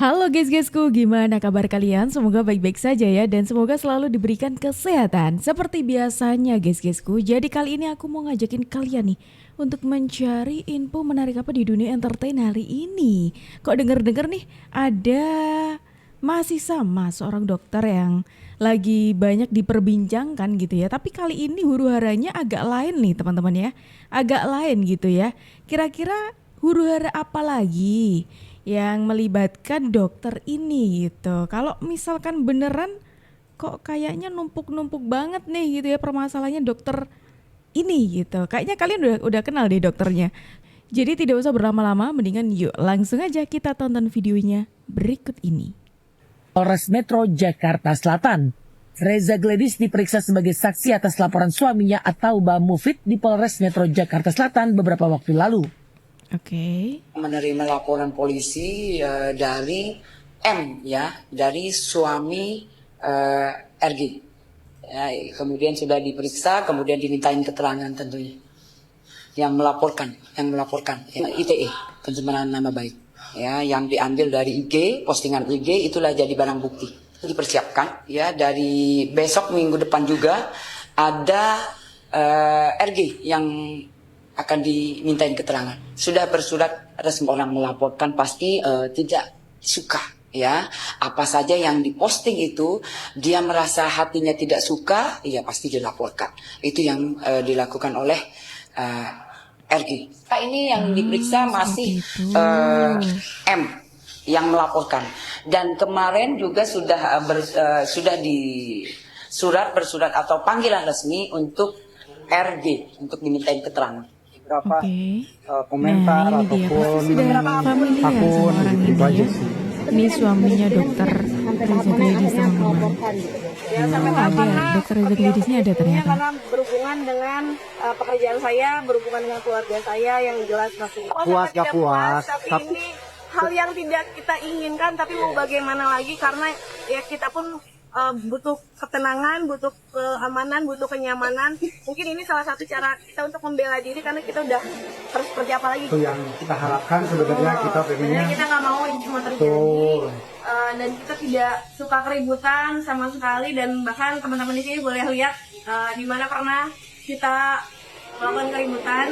Halo guys-guysku, gimana kabar kalian? Semoga baik-baik saja ya dan semoga selalu diberikan kesehatan. Seperti biasanya guys-guysku, jadi kali ini aku mau ngajakin kalian nih untuk mencari info menarik apa di dunia entertain hari ini. Kok denger-denger nih ada masih sama seorang dokter yang lagi banyak diperbincangkan gitu ya. Tapi kali ini huru-haranya agak lain nih teman-teman ya. Agak lain gitu ya. Kira-kira huru-hara apa lagi yang melibatkan dokter ini gitu. Kalau misalkan beneran kok kayaknya numpuk-numpuk banget nih gitu ya permasalahannya dokter ini gitu. Kayaknya kalian udah kenal deh dokternya. Jadi tidak usah berlama-lama, mendingan yuk langsung aja kita tonton videonya berikut ini. Polres Metro Jakarta Selatan. Reza Gladys diperiksa sebagai saksi atas laporan suaminya atau Mbak Mufid di Polres Metro Jakarta Selatan beberapa waktu lalu. Oke. Menerima laporan polisi dari M ya, dari suami RG. Ya, kemudian sudah diperiksa, kemudian dimintain keterangan tentunya. Yang melaporkan ya, ITE, pencemaran nama baik. Ya, yang diambil dari IG, postingan IG itulah jadi barang bukti. Dipersiapkan ya, dari besok minggu depan juga ada RG yang akan dimintain keterangan. Sudah bersurat resmi, orang melaporkan pasti tidak suka ya. Apa saja yang diposting itu dia merasa hatinya tidak suka, ya pasti dilaporkan. Itu yang dilakukan oleh RG. Ini yang diperiksa masih M yang melaporkan. Dan kemarin juga sudah bersurat atau panggilan resmi untuk RG untuk dimintain keterangan. Berapa Nah, komentar ini dia. ataupun Pasti sudah familiar sama akun orang gitu ini aja ya. sih. Ini suaminya dokter Reza Gladys teman-teman. Sampai Oh, ada dokter Reza Gladysnya ada ternyata. karena berhubungan dengan pekerjaan saya, berhubungan dengan keluarga saya yang jelas masih Puas gak puas, tapi ini hal yang tidak kita inginkan, tapi mau bagaimana lagi karena ya kita pun butuh ketenangan, butuh keamanan, butuh kenyamanan. Mungkin ini salah satu cara kita untuk membela diri karena kita udah harus seperti apa lagi. Itu yang kita harapkan sebenarnya, kita pengennya Kita nggak mau ini semua terjadi. Betul. Dan kita tidak suka keributan sama sekali, dan bahkan teman-teman di sini boleh lihat di mana pernah kita melakukan keributan,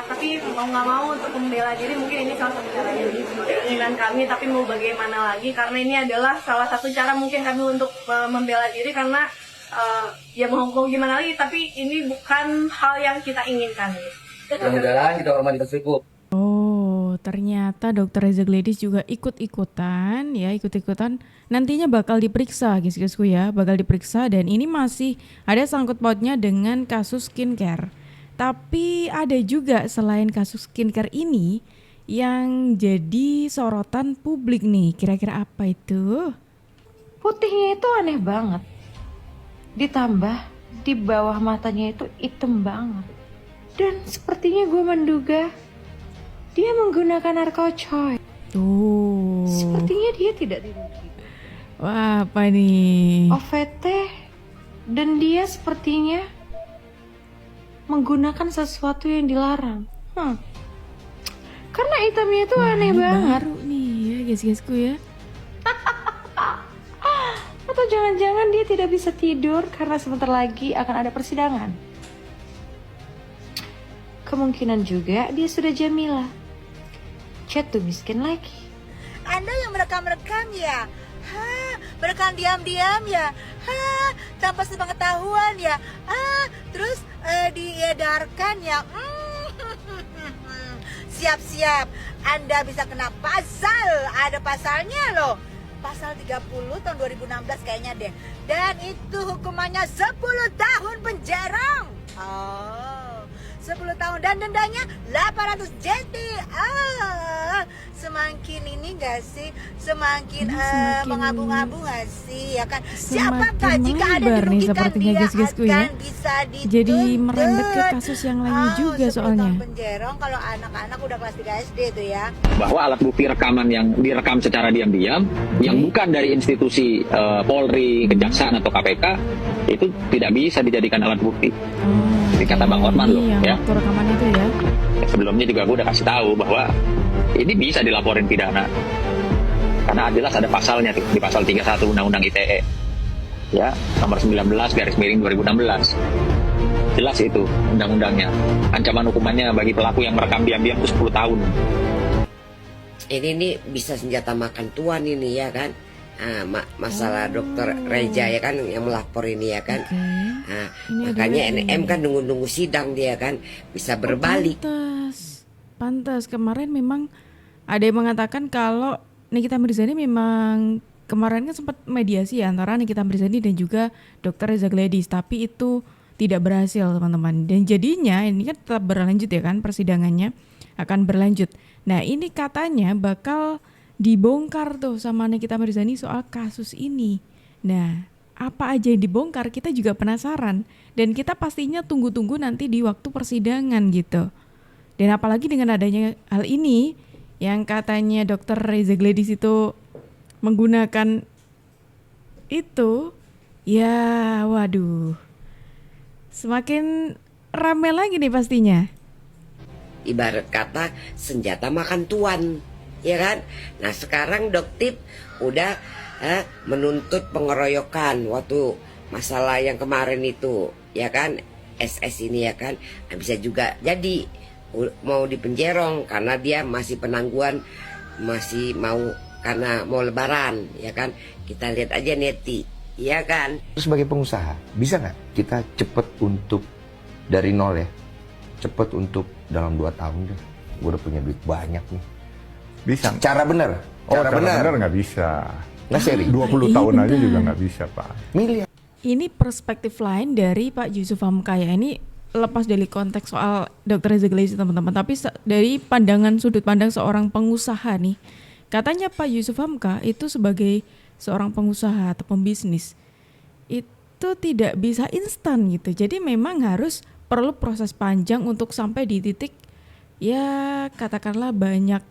tapi mau nggak mau untuk membela diri mungkin ini salah satu cara. Jadi keinginan kami, tapi mau bagaimana lagi karena ini adalah salah satu cara mungkin kami untuk membela diri karena ya mau gimana lagi, tapi ini bukan hal yang kita inginkan. Mudah-mudahan kita hormati tersebut. Oh, ternyata dokter Reza Gladys juga ikut-ikutan ya, nantinya bakal diperiksa guys-guysku ya, bakal diperiksa dan ini masih ada sangkut pautnya dengan kasus skincare. Tapi ada juga selain kasus skincare ini yang jadi sorotan publik nih, kira-kira apa itu? Putihnya itu aneh banget. Ditambah di bawah matanya itu hitam banget. Dan sepertinya gue menduga dia menggunakan narkocoy. Tuh. Sepertinya dia tidak dirugi. Wah, apa nih? OVT. Dan dia sepertinya menggunakan sesuatu yang dilarang. Karena hitamnya itu aneh Ini banget. baru nih ya guys-guysku ya. Atau jangan-jangan dia tidak bisa tidur karena sebentar lagi akan ada persidangan. Kemungkinan juga dia sudah Jamila. Chat tuh miskin lagi. Anda yang merekam-rekam ya? Merekam diam-diam ya? Tanpa sepengetahuan ya? Terus diedarkan ya? Siap-siap, Anda bisa kena pasal. Ada pasalnya loh. Pasal 30 tahun 2016 kayaknya deh. Dan itu hukumannya 10 tahun penjara. 10 tahun dan dendanya 800 JT. Semakin ini gak sih? Semakin mengabung-abung gak sih? Ya kan? Siapakah jika ada melebar nih dirugikan sepertinya dia guys-guysku ya. akan bisa dituntut. Jadi merembet ke kasus yang lainnya juga 10 soalnya. tahun penjara kalau anak-anak udah kelas 3 SD itu ya. Bahwa alat bukti rekaman yang direkam secara diam-diam yang bukan dari institusi Polri, Kejaksaan atau KPK itu tidak bisa dijadikan alat bukti. Ini kata Bang Otman loh yang ya. waktu rekaman itu ya. Sebelumnya juga gue udah kasih tahu bahwa ini bisa dilaporin pidana. Karena jelas ada pasalnya tuh, di pasal 31 Undang-Undang ITE. Ya, nomor 19/2016. Jelas itu undang-undangnya. Ancaman hukumannya bagi pelaku yang merekam diam-diam itu 10 tahun. Ini nih bisa senjata makan tuan ini ya kan. Masalah dokter Reja ya kan yang melapor ini ya kan. Makanya NM kan nunggu-nunggu sidang dia kan bisa berbalik. Pantas kemarin memang ada yang mengatakan kalau Nikita Mirzani memang kemarin kan sempat mediasi ya antara Nikita Mirzani dan juga Dr. Reza Gladys, tapi itu tidak berhasil teman-teman. Dan jadinya ini kan tetap berlanjut ya kan, persidangannya akan berlanjut. Nah ini katanya bakal dibongkar tuh sama Nikita Mirzani soal kasus ini. Nah apa aja yang dibongkar kita juga penasaran. Dan kita pastinya tunggu-tunggu nanti di waktu persidangan gitu. Dan apalagi dengan adanya hal ini yang katanya Dr. Reza Gladys itu menggunakan itu, ya waduh, semakin rame lagi nih pastinya. Ibarat kata senjata makan tuan, ya kan? Nah sekarang Doktip udah menuntut pengeroyokan waktu masalah yang kemarin itu, ya kan? SS ini ya kan, bisa juga jadi mau dipenjerong karena dia masih penangguhan, masih mau karena mau lebaran, ya kan? Kita lihat aja Neti, ya kan? Sebagai pengusaha, bisa nggak kita cepet untuk dari nol ya? Cepet untuk dalam 2 tahun deh, gue udah punya duit banyak nih. Bisa. Cara bener? Cara bener nggak bisa. Nggak seri? 20 tahun aja juga nggak bisa Pak. Miliar. Ini perspektif lain dari Pak Yusuf Hamka ya. Ini lepas dari konteks soal Dr. Reza Gladys teman-teman, tapi dari pandangan sudut pandang seorang pengusaha nih. Katanya Pak Yusuf Hamka itu sebagai seorang pengusaha atau pembisnis itu tidak bisa instan gitu. Jadi memang harus perlu proses panjang untuk sampai di titik ya katakanlah banyak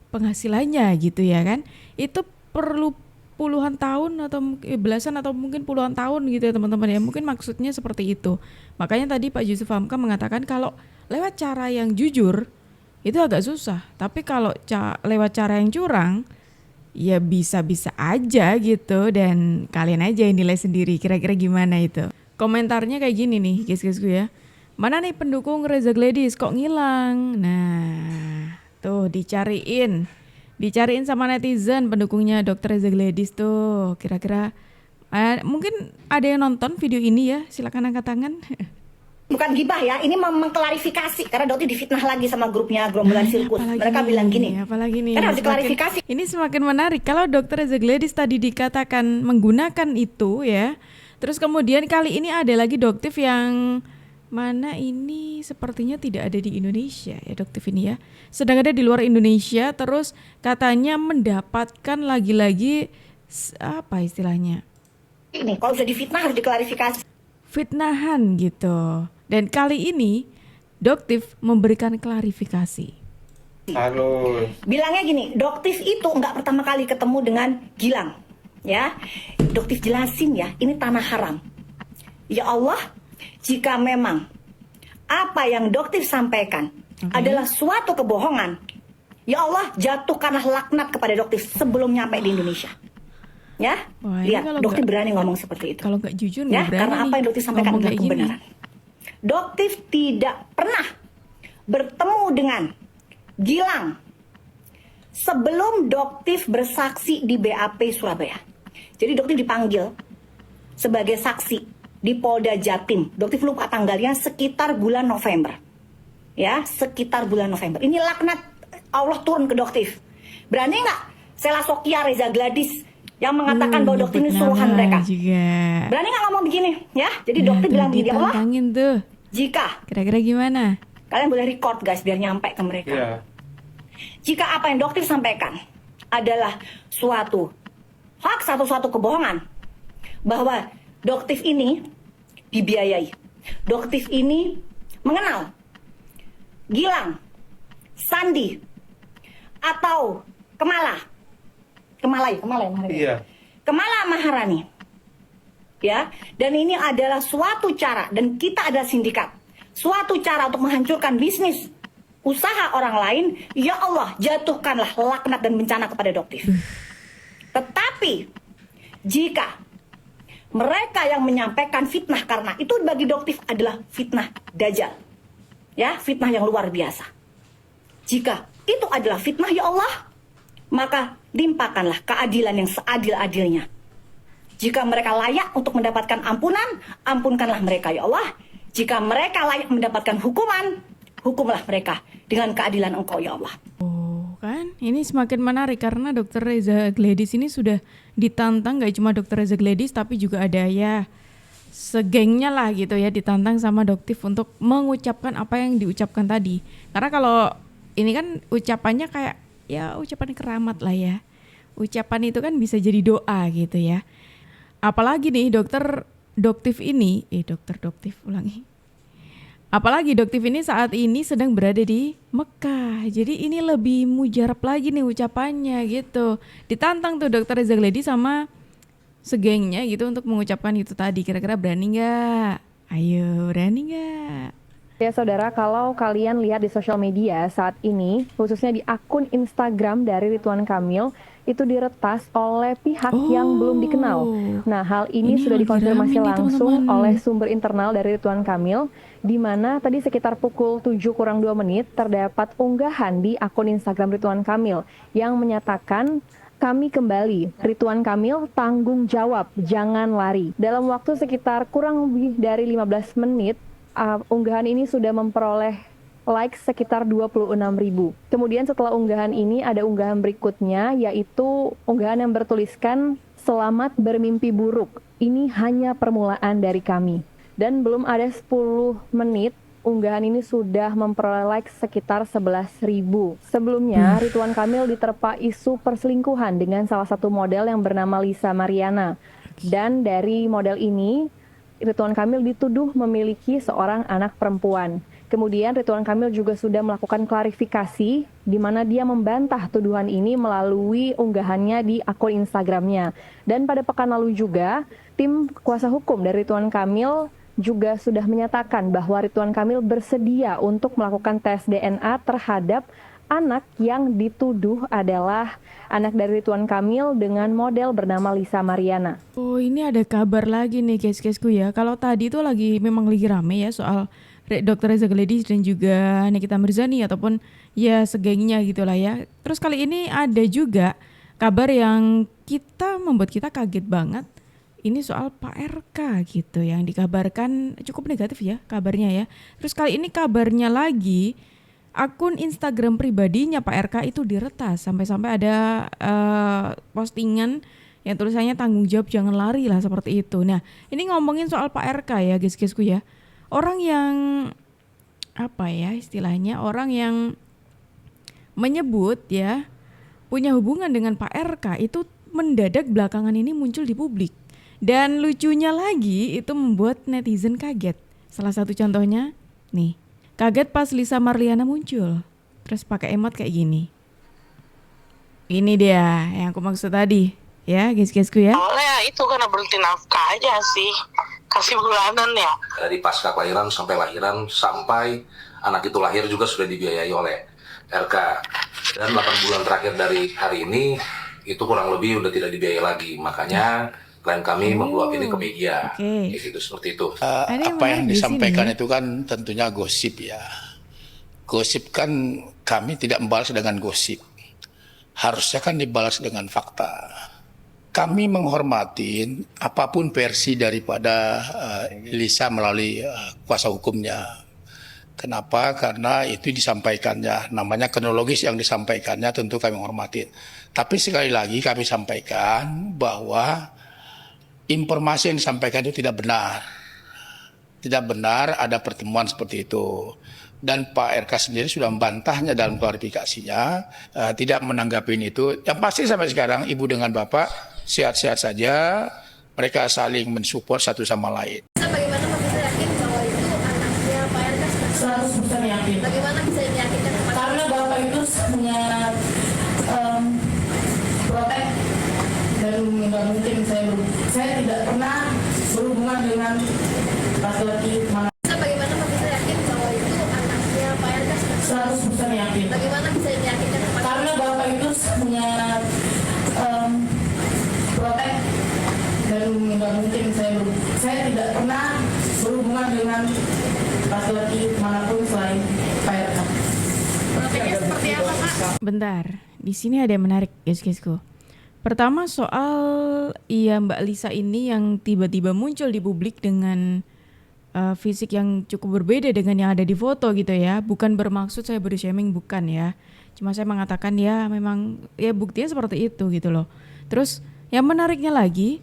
penghasilannya gitu ya kan. Itu perlu puluhan tahun atau belasan atau mungkin puluhan tahun gitu ya teman-teman ya. Mungkin maksudnya seperti itu. Makanya tadi Pak Yusuf Hamka mengatakan kalau lewat cara yang jujur itu agak susah, tapi kalau lewat cara yang curang ya bisa-bisa aja gitu. Dan kalian aja yang nilai sendiri kira-kira gimana itu. Komentarnya kayak gini nih guys-guysku ya. Mana nih pendukung Reza Gladys kok ngilang? Nah tuh dicariin sama netizen pendukungnya Dr. Reza Gladys tuh. Kira-kira mungkin ada yang nonton video ini ya, silakan angkat tangan. Bukan gibah ya, ini mengklarifikasi karena Dokter difitnah lagi sama grupnya Gerombolan Sirkus. Mereka bilang gini. Apalagi nih. Kan harus diklarifikasi. Ini semakin menarik kalau Dr. Reza Gladys tadi dikatakan menggunakan itu ya. Terus kemudian kali ini ada lagi Doktif yang mana ini sepertinya tidak ada di Indonesia ya Doktif ini ya. Sedang ada di luar Indonesia, terus katanya mendapatkan lagi-lagi apa istilahnya? Ini kalau sudah difitnah harus diklarifikasi. Fitnahan gitu. Dan kali ini Doktif memberikan klarifikasi. Halo. Bilangnya gini, Doktif itu nggak pertama kali ketemu dengan Gilang, ya. Doktif jelasin ya, ini tanah haram. Ya Allah, jika memang apa yang Doktif sampaikan adalah suatu kebohongan, ya Allah jatuhkanlah laknat kepada Doktif sebelum nyampe di Indonesia. Ya, wah, lihat Doktif berani ngomong seperti itu. Kalau nggak jujur ya, berani karena apa yang Doktif sampaikan adalah kebenaran. Doktif tidak pernah bertemu dengan Gilang sebelum Doktif bersaksi di BAP Surabaya. Jadi Doktif dipanggil sebagai saksi di Polda Jatim. Doktif lupa tanggalnya, sekitar bulan November. Ya, sekitar bulan November. Ini laknat Allah turun ke Doktif. Berani nggak Sela Sokia, Reza Gladys yang mengatakan bahwa Doktif ini suruhan mereka juga. Berani nggak ngomong begini ya? Jadi Doktif bilang begini, Allah tuh. Jika kira-kira gimana? Kalian boleh record guys biar nyampe ke mereka. Yeah. Jika apa yang Doktif sampaikan adalah suatu hoax, satu kebohongan, bahwa Doktif ini dibiayai, Doktif ini mengenal Gilang, Sandi, atau Kamala Maharani, ya. Dan ini adalah suatu cara, dan kita adalah sindikat, suatu cara untuk menghancurkan bisnis usaha orang lain. Ya Allah, jatuhkanlah laknat dan bencana kepada Doktif. Tapi jika mereka yang menyampaikan fitnah, karena itu bagi Doktif adalah fitnah dajjal, ya, fitnah yang luar biasa. Jika itu adalah fitnah ya Allah, maka limpahkanlah keadilan yang seadil-adilnya. Jika mereka layak untuk mendapatkan ampunan, ampunkanlah mereka ya Allah. Jika mereka layak mendapatkan hukuman, hukumlah mereka dengan keadilan Engkau ya Allah. Kan ini semakin menarik karena Dr. Reza Gledis ini sudah ditantang, gak cuma Dr. Reza Gledis tapi juga ada ya segengnya lah gitu ya, ditantang sama Doktif untuk mengucapkan apa yang diucapkan tadi. Karena kalau ini kan ucapannya kayak ya ucapan keramat lah ya, ucapan itu kan bisa jadi doa gitu ya. Apalagi nih Doktif ini apalagi Doktif ini saat ini sedang berada di Mekah. Jadi ini lebih mujarab lagi nih ucapannya gitu. Ditantang tuh Dr. Reza Gledis sama segengnya gitu untuk mengucapkan itu tadi. Kira-kira berani gak? Ayo, berani gak? Ya saudara, kalau kalian lihat di sosial media saat ini, khususnya di akun Instagram dari Ridwan Kamil, itu diretas oleh pihak yang belum dikenal. Nah, hal ini sudah dikonfirmasi langsung oleh sumber internal dari Ridwan Kamil, di mana tadi sekitar pukul 7:02 terdapat unggahan di akun Instagram Ridwan Kamil yang menyatakan, "Kami kembali, Ridwan Kamil tanggung jawab, jangan lari." Dalam waktu sekitar kurang lebih dari 15 menit, unggahan ini sudah memperoleh like sekitar 26.000. Kemudian setelah unggahan ini ada unggahan berikutnya, yaitu unggahan yang bertuliskan "Selamat bermimpi buruk, ini hanya permulaan dari kami." Dan belum ada 10 menit, unggahan ini sudah memperoleh like sekitar 11.000. Sebelumnya, Ridwan Kamil diterpa isu perselingkuhan dengan salah satu model yang bernama Lisa Mariana. Dan dari model ini, Ridwan Kamil dituduh memiliki seorang anak perempuan. Kemudian Ridwan Kamil juga sudah melakukan klarifikasi di mana dia membantah tuduhan ini melalui unggahannya di akun Instagramnya. Dan pada pekan lalu juga, tim kuasa hukum dari Ridwan Kamil juga sudah menyatakan bahwa Ridwan Kamil bersedia untuk melakukan tes DNA terhadap anak yang dituduh adalah anak dari Ridwan Kamil dengan model bernama Lisa Mariana. Oh, ini ada kabar lagi nih guys-guysku ya. Kalau tadi itu memang lagi rame ya soal Dr. Reza Gledis dan juga Nikita Mirzani ataupun ya segengnya gitulah ya. Terus kali ini ada juga kabar yang membuat kita kaget banget. Ini soal Pak RK gitu yang dikabarkan cukup negatif ya kabarnya ya. Terus kali ini kabarnya lagi akun Instagram pribadinya Pak RK itu diretas sampai-sampai ada postingan yang tulisannya "tanggung jawab jangan lari" lah seperti itu. Nah, ini ngomongin soal Pak RK ya guys-guysku ya. Orang yang istilahnya orang yang menyebut ya punya hubungan dengan Pak RK itu mendadak belakangan ini muncul di publik. Dan lucunya lagi itu membuat netizen kaget. Salah satu contohnya nih, kaget pas Lisa Marliana muncul. Terus pakai emot kayak gini. Ini dia yang aku maksud tadi. Ya guys-guysku ya. Awalnya itu karena berhenti nafkah aja sih. Kasih bulanan ya. Dari pasca kelahiran sampai lahiran sampai anak itu lahir juga sudah dibiayai oleh RK. Dan 8 bulan terakhir dari hari ini itu kurang lebih udah tidak dibiayai lagi. Makanya klien kami meluap ini ke media. Gitu, seperti itu. Apa yang disampaikan itu kan tentunya gosip ya. Gosip kan kami tidak membalas dengan gosip. Harusnya kan dibalas dengan fakta. Kami menghormati apapun versi daripada Lisa melalui kuasa hukumnya. Kenapa? Karena itu disampaikannya, namanya kronologis yang disampaikannya tentu kami menghormati. Tapi sekali lagi kami sampaikan bahwa informasi yang disampaikan itu tidak benar. Tidak benar ada pertemuan seperti itu. Dan Pak RK sendiri sudah membantahnya dalam klarifikasinya, tidak menanggapi itu. Yang pasti sampai sekarang Ibu dengan Bapak sehat-sehat saja, mereka saling mensupport satu sama lain. Bagaimana Pak bisa yakin bahwa itu anaknya Pak RK? 100% yakin. Bagaimana bisa meyakinkan? Karena Bapak itu punya protek dan nggak mungkin saya tidak pernah berhubungan dengan laki-laki mana. Bagaimana Pak bisa yakin bahwa itu anaknya Pak RK? 100% yakin. Bagaimana bisa meyakinkan? Karena Bapak itu punya nggak mungkin saya tidak pernah berhubungan dengan laki-laki manapun selain Pak RK. Motifnya seperti apa, Kak? Bentar, di sini ada yang menarik guys-guysku. Pertama soal Mbak Lisa ini yang tiba-tiba muncul di publik dengan fisik yang cukup berbeda dengan yang ada di foto gitu ya. Bukan bermaksud saya body shaming, bukan ya. Cuma saya mengatakan ya memang ya buktinya seperti itu gitu loh. Terus yang menariknya lagi,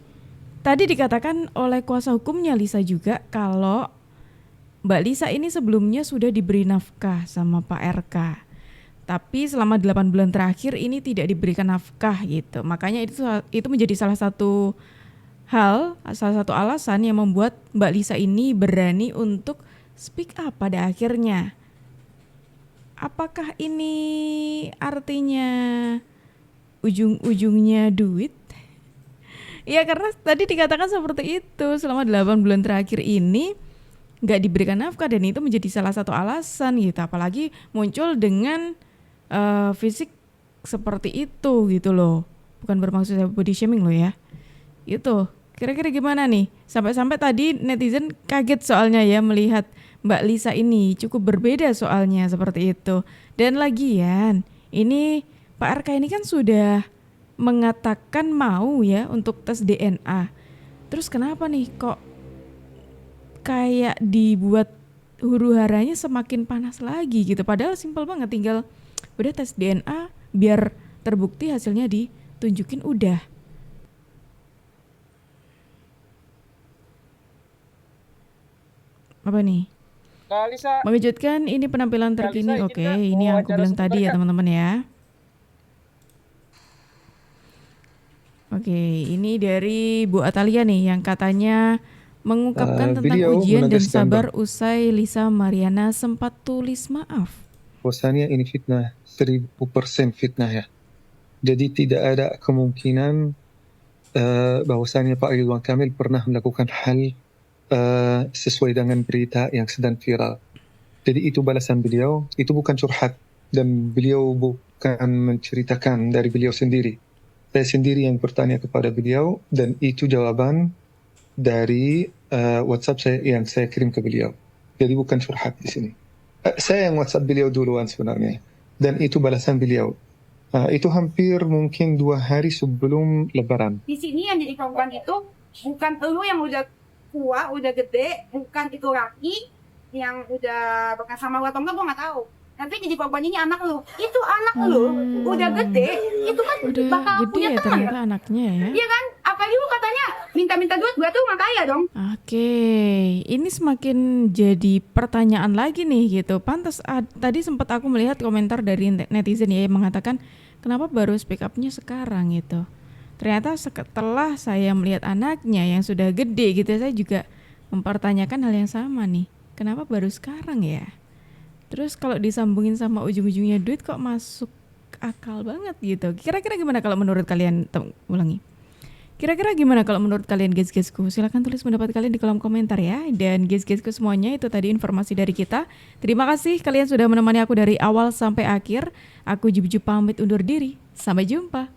tadi dikatakan oleh kuasa hukumnya Lisa juga kalau Mbak Lisa ini sebelumnya sudah diberi nafkah sama Pak RK. Tapi selama 8 bulan terakhir ini tidak diberikan nafkah gitu. Makanya itu menjadi salah satu alasan yang membuat Mbak Lisa ini berani untuk speak up pada akhirnya. Apakah ini artinya ujung-ujungnya duit? Ya karena tadi dikatakan seperti itu, selama 8 bulan terakhir ini gak diberikan nafkah dan itu menjadi salah satu alasan gitu. Apalagi muncul dengan fisik seperti itu gitu loh. Bukan bermaksud saya body shaming loh ya. Itu kira-kira gimana nih? Sampai-sampai tadi netizen kaget soalnya ya melihat Mbak Lisa ini cukup berbeda soalnya seperti itu. Dan lagian ini Pak RK ini kan sudah mengatakan mau ya untuk tes DNA. Terus kenapa nih kok kayak dibuat huru-haranya semakin panas lagi gitu? Padahal simpel banget, tinggal udah tes DNA biar terbukti hasilnya ditunjukin udah. Apa nih? Mengejutkan, ini penampilan terkini. Oke, ini yang aku bilang tadi ya teman-teman ya. Oke, ini dari Bu Atalia nih yang katanya mengungkapkan tentang ujian dan sabar usai Lisa Mariana sempat tulis maaf. Bahwasanya ini fitnah, 1000% fitnah ya. Jadi tidak ada kemungkinan bahwasanya Pak Ridwan Kamil pernah melakukan hal sesuai dengan berita yang sedang viral. Jadi itu balasan beliau, itu bukan curhat dan beliau bukan menceritakan dari beliau sendiri. Saya sendiri yang bertanya kepada beliau dan itu jawaban dari WhatsApp saya yang saya kirim ke beliau. Jadi bukan curhat di sini. Saya yang WhatsApp beliau duluan sebenarnya dan itu balasan beliau. Itu hampir mungkin 2 hari sebelum Lebaran. Di sini yang jadi korban itu bukan lu yang udah tua, udah gede, bukan itu Raki yang udah bekas sama lu atau enggak, gue nggak tahu. Nanti jadi korban ini anak lu, itu anak lu udah gede, itu kan udah bakal gede punya ya teman ternyata kan? anaknya ya. Iya kan? Apalagi lu katanya minta-minta duit, gue tuh nggak kaya dong. Oke, ini semakin jadi pertanyaan lagi nih gitu. Pantas tadi sempat aku melihat komentar dari netizen ya yang mengatakan kenapa baru speak up-nya sekarang gitu. Ternyata setelah saya melihat anaknya yang sudah gede gitu, saya juga mempertanyakan hal yang sama nih. Kenapa baru sekarang ya? Terus kalau disambungin sama ujung-ujungnya duit kok masuk akal banget gitu. Kira-kira gimana kalau menurut kalian? Ulangi. Kira-kira gimana kalau menurut kalian guys-guysku? Silahkan tulis pendapat kalian di kolom komentar ya. Dan guys-guysku semuanya, itu tadi informasi dari kita. Terima kasih kalian sudah menemani aku dari awal sampai akhir. Aku Juju pamit undur diri. Sampai jumpa.